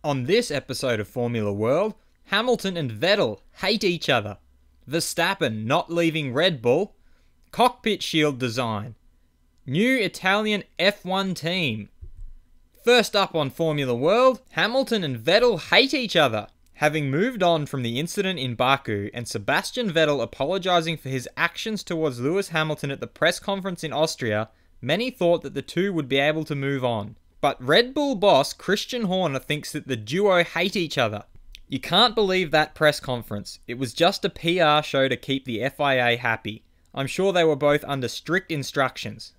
On this episode of Formula World, Hamilton and Vettel hate each other. Verstappen not leaving Red Bull. Cockpit shield design. New Italian F1 team. First up on Formula World, Hamilton and Vettel hate each other. Having moved on from the incident in Baku and Sebastian Vettel apologising for his actions towards Lewis Hamilton at the press conference in Austria, many thought that the two would be able to move on. But Red Bull boss Christian Horner thinks that the duo hate each other. You can't believe that press conference. It was just a PR show to keep the FIA happy. I'm sure they were both under strict instructions.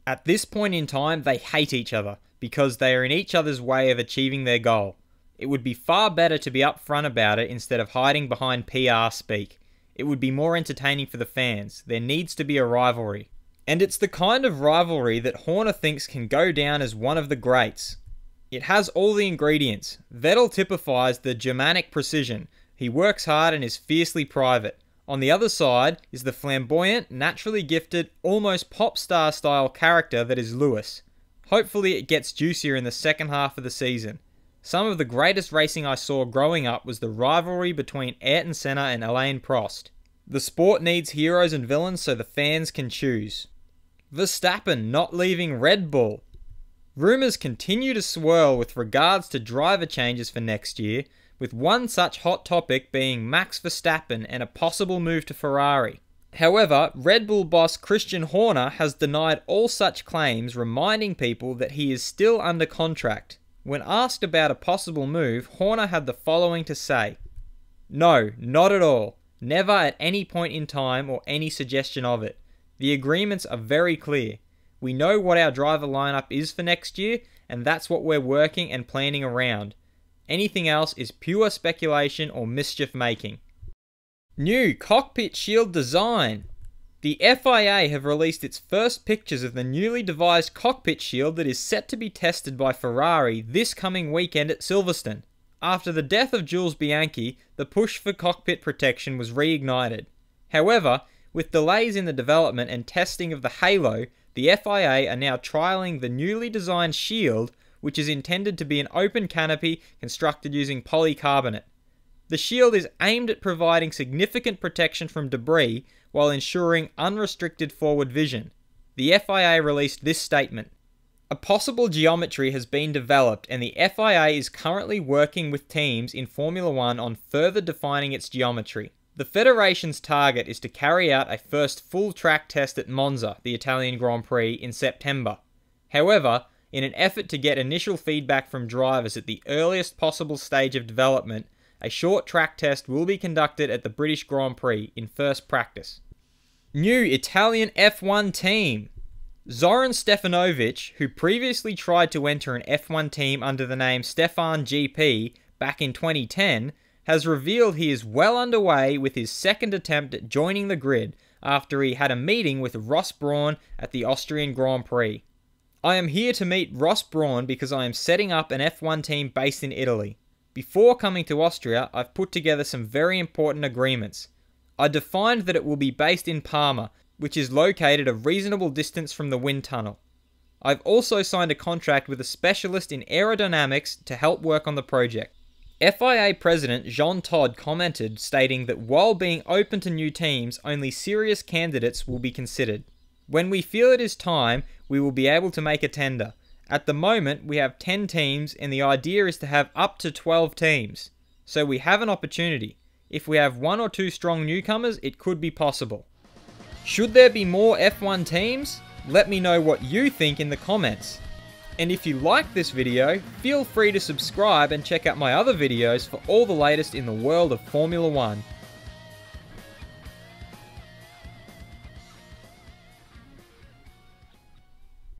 At this point in time, they hate each other because they are in each other's way of achieving their goal. It would be far better to be upfront about it instead of hiding behind PR speak. It would be more entertaining for the fans. There needs to be a rivalry. And it's the kind of rivalry that Horner thinks can go down as one of the greats. It has all the ingredients. Vettel typifies the Germanic precision. He works hard and is fiercely private. On the other side is the flamboyant, naturally gifted, almost pop star style character that is Lewis. Hopefully it gets juicier in the second half of the season. Some of the greatest racing I saw growing up was the rivalry between Ayrton Senna and Alain Prost. The sport needs heroes and villains so the fans can choose. Verstappen not leaving Red Bull. Rumours continue to swirl with regards to driver changes for next year, with one such hot topic being Max Verstappen and a possible move to Ferrari. However, Red Bull boss Christian Horner has denied all such claims, reminding people that he is still under contract. When asked about a possible move, Horner had the following to say: "No, not at all. Never at any point in time or any suggestion of it. The agreements are very clear. We know what our driver lineup is for next year, and that's what we're working and planning around. Anything else is pure speculation or mischief making." New cockpit shield design. The FIA have released its first pictures of the newly devised cockpit shield that is set to be tested by Ferrari this coming weekend at Silverstone. After the death of Jules Bianchi, the push for cockpit protection was reignited. However, with delays in the development and testing of the Halo, the FIA are now trialling the newly designed shield, which is intended to be an open canopy constructed using polycarbonate. The shield is aimed at providing significant protection from debris while ensuring unrestricted forward vision. The FIA released this statement: "A possible geometry has been developed and the FIA is currently working with teams in Formula 1 on further defining its geometry. The Federation's target is to carry out a first full track test at Monza, the Italian Grand Prix, in September. However, in an effort to get initial feedback from drivers at the earliest possible stage of development, a short track test will be conducted at the British Grand Prix in first practice." New Italian F1 team. Zoran Stefanovic, who previously tried to enter an F1 team under the name Stefan GP back in 2010, has revealed he is well underway with his second attempt at joining the grid after he had a meeting with Ross Brawn at the Austrian Grand Prix. "I am here to meet Ross Brawn because I am setting up an F1 team based in Italy. Before coming to Austria, I've put together some very important agreements. I defined that it will be based in Parma, which is located a reasonable distance from the wind tunnel. I've also signed a contract with a specialist in aerodynamics to help work on the project." FIA President Jean Todt commented, stating that while being open to new teams, only serious candidates will be considered. "When we feel it is time, we will be able to make a tender. At the moment, we have 10 teams, and the idea is to have up to 12 teams. So we have an opportunity. If we have 1 or 2 strong newcomers, it could be possible." Should there be more F1 teams? Let me know what you think in the comments. And if you like this video, feel free to subscribe and check out my other videos for all the latest in the world of Formula 1.